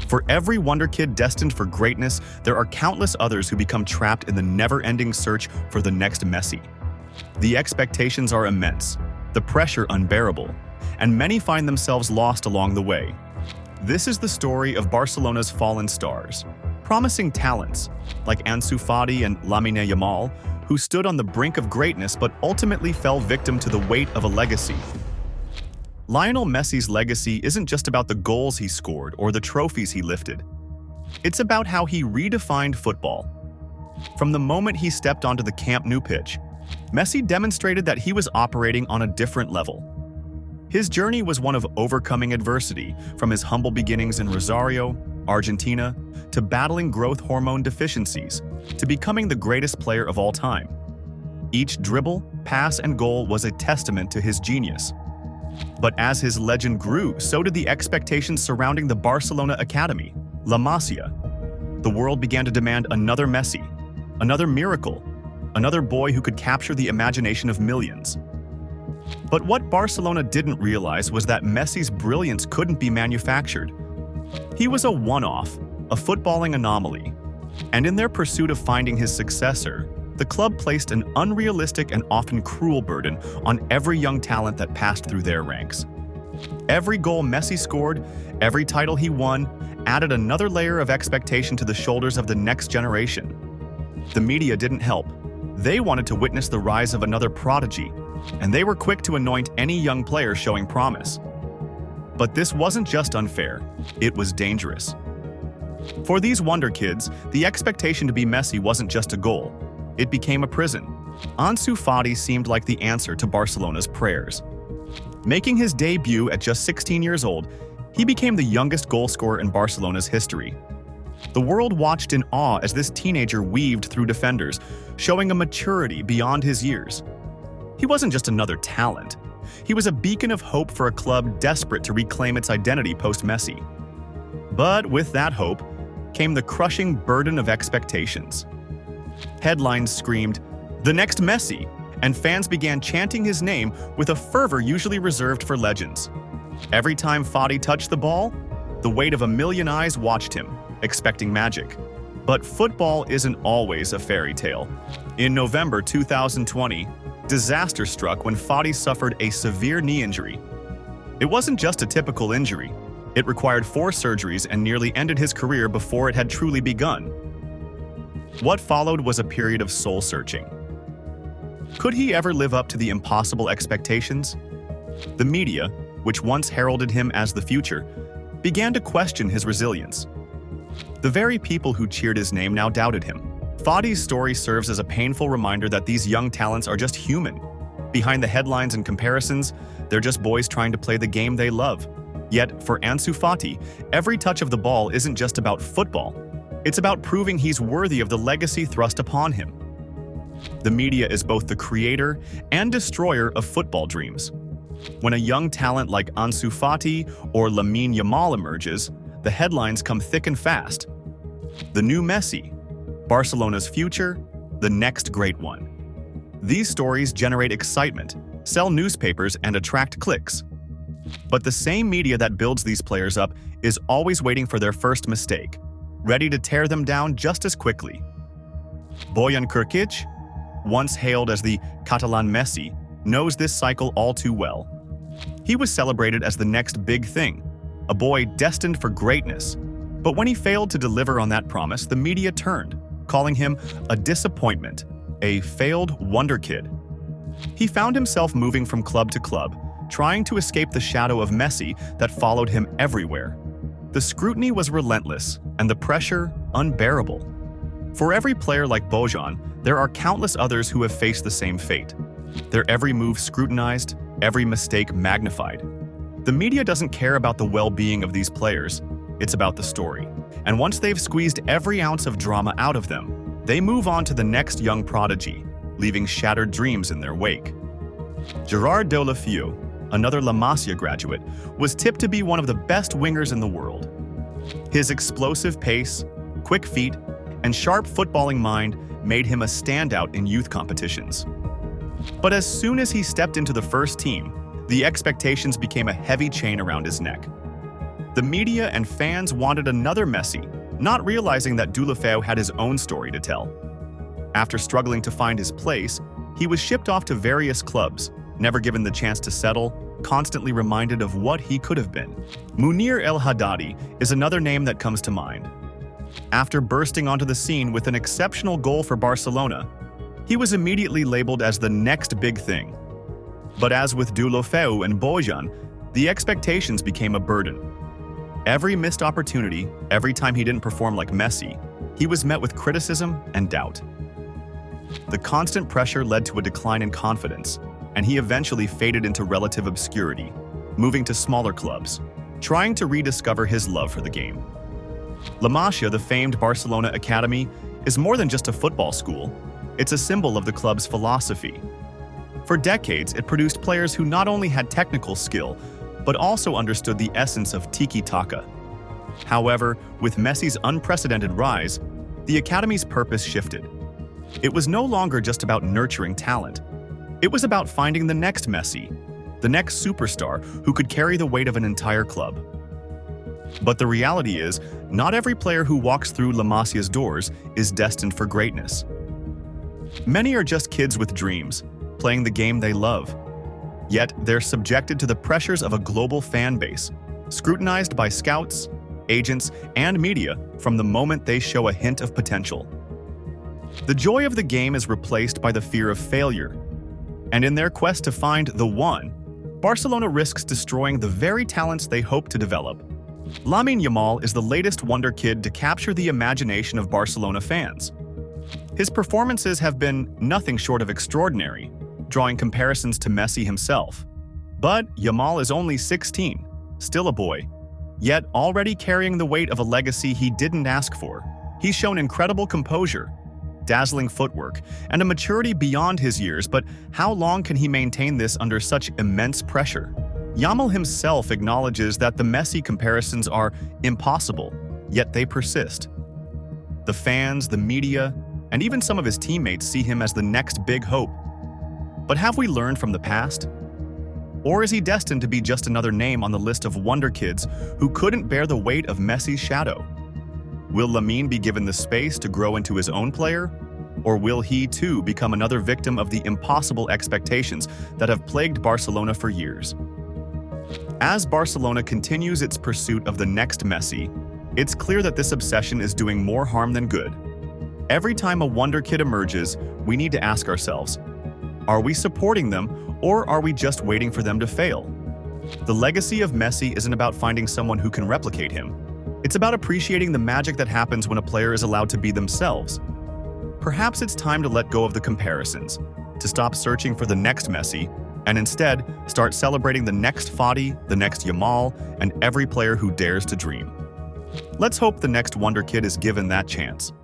For every wonder kid destined for greatness, there are countless others who become trapped in the never-ending search for the next Messi. The expectations are immense, the pressure unbearable, and many find themselves lost along the way. This is the story of Barcelona's fallen stars, promising talents like Ansu Fati and Lamine Yamal, who stood on the brink of greatness but ultimately fell victim to the weight of a legacy. Lionel Messi's legacy isn't just about the goals he scored or the trophies he lifted. It's about how he redefined football. From the moment he stepped onto the Camp Nou pitch, Messi demonstrated that he was operating on a different level. His journey was one of overcoming adversity, from his humble beginnings in Rosario, Argentina, to battling growth hormone deficiencies, to becoming the greatest player of all time. Each dribble, pass, and goal was a testament to his genius. But as his legend grew, so did the expectations surrounding the Barcelona academy, La Masia. The world began to demand another Messi, another miracle, another boy who could capture the imagination of millions. But what Barcelona didn't realize was that Messi's brilliance couldn't be manufactured. He was a one-off, a footballing anomaly. And in their pursuit of finding his successor, the club placed an unrealistic and often cruel burden on every young talent that passed through their ranks. Every goal Messi scored, every title he won, added another layer of expectation to the shoulders of the next generation. The media didn't help. They wanted to witness the rise of another prodigy, and they were quick to anoint any young player showing promise. But this wasn't just unfair, it was dangerous. For these wonder kids, the expectation to be Messi wasn't just a goal. It became a prison. Ansu Fati seemed like the answer to Barcelona's prayers. Making his debut at just 16 years old, he became the youngest goal scorer in Barcelona's history. The world watched in awe as this teenager weaved through defenders, showing a maturity beyond his years. He wasn't just another talent. He was a beacon of hope for a club desperate to reclaim its identity post-Messi. But with that hope came the crushing burden of expectations. Headlines screamed, "The next Messi," and fans began chanting his name with a fervor usually reserved for legends. Every time Fati touched the ball, the weight of a million eyes watched him, expecting magic. But football isn't always a fairy tale. In November 2020, disaster struck when Fati suffered a severe knee injury. It wasn't just a typical injury. It required 4 surgeries and nearly ended his career before it had truly begun. What followed was a period of soul-searching. Could he ever live up to the impossible expectations? The media, which once heralded him as the future, began to question his resilience. The very people who cheered his name now doubted him. Fati's story serves as a painful reminder that these young talents are just human. Behind the headlines and comparisons, they're just boys trying to play the game they love. Yet, for Ansu Fati, every touch of the ball isn't just about football. It's about proving he's worthy of the legacy thrust upon him. The media is both the creator and destroyer of football dreams. When a young talent like Ansu Fati or Lamine Yamal emerges, the headlines come thick and fast. The new Messi, Barcelona's future, the next great one. These stories generate excitement, sell newspapers, and attract clicks. But the same media that builds these players up is always waiting for their first mistake, ready to tear them down just as quickly. Bojan Krkić, once hailed as the Catalan Messi, knows this cycle all too well. He was celebrated as the next big thing, a boy destined for greatness. But when he failed to deliver on that promise, the media turned, calling him a disappointment, a failed wonder kid. He found himself moving from club to club, trying to escape the shadow of Messi that followed him everywhere. The scrutiny was relentless, and the pressure unbearable. For every player like Bojan, there are countless others who have faced the same fate. Their every move scrutinized, every mistake magnified. The media doesn't care about the well-being of these players, it's about the story. And once they've squeezed every ounce of drama out of them, they move on to the next young prodigy, leaving shattered dreams in their wake. Gerard Deulofeu, another La Masia graduate, was tipped to be one of the best wingers in the world. His explosive pace, quick feet, and sharp footballing mind made him a standout in youth competitions. But as soon as he stepped into the first team, the expectations became a heavy chain around his neck. The media and fans wanted another Messi, not realizing that Deulofeu had his own story to tell. After struggling to find his place, he was shipped off to various clubs, never given the chance to settle, constantly reminded of what he could have been. Munir El Haddadi is another name that comes to mind. After bursting onto the scene with an exceptional goal for Barcelona, he was immediately labeled as the next big thing. But as with Deulofeu and Bojan, the expectations became a burden. Every missed opportunity, every time he didn't perform like Messi, he was met with criticism and doubt. The constant pressure led to a decline in confidence, and he eventually faded into relative obscurity, moving to smaller clubs, trying to rediscover his love for the game. La Masia, the famed Barcelona academy, is more than just a football school. It's a symbol of the club's philosophy. For decades, it produced players who not only had technical skill, but also understood the essence of tiki-taka. However, with Messi's unprecedented rise, the academy's purpose shifted. It was no longer just about nurturing talent. It was about finding the next Messi, the next superstar who could carry the weight of an entire club. But the reality is, not every player who walks through La Masia's doors is destined for greatness. Many are just kids with dreams, playing the game they love. Yet they're subjected to the pressures of a global fan base, scrutinized by scouts, agents, and media from the moment they show a hint of potential. The joy of the game is replaced by the fear of failure. And in their quest to find the one, Barcelona risks destroying the very talents they hope to develop. Lamine Yamal is the latest wonder kid to capture the imagination of Barcelona fans. His performances have been nothing short of extraordinary, drawing comparisons to Messi himself. But Yamal is only 16, still a boy, yet already carrying the weight of a legacy he didn't ask for. He's shown incredible composure, dazzling footwork, and a maturity beyond his years, but how long can he maintain this under such immense pressure? Yamal himself acknowledges that the Messi comparisons are impossible, yet they persist. The fans, the media, and even some of his teammates see him as the next big hope. But have we learned from the past? Or is he destined to be just another name on the list of wonder kids who couldn't bear the weight of Messi's shadow? Will Lamine be given the space to grow into his own player? Or will he, too, become another victim of the impossible expectations that have plagued Barcelona for years? As Barcelona continues its pursuit of the next Messi, it's clear that this obsession is doing more harm than good. Every time a wonder kid emerges, we need to ask ourselves, are we supporting them, or are we just waiting for them to fail? The legacy of Messi isn't about finding someone who can replicate him. It's about appreciating the magic that happens when a player is allowed to be themselves. Perhaps it's time to let go of the comparisons, to stop searching for the next Messi, and instead start celebrating the next Fati, the next Yamal, and every player who dares to dream. Let's hope the next wonder kid is given that chance.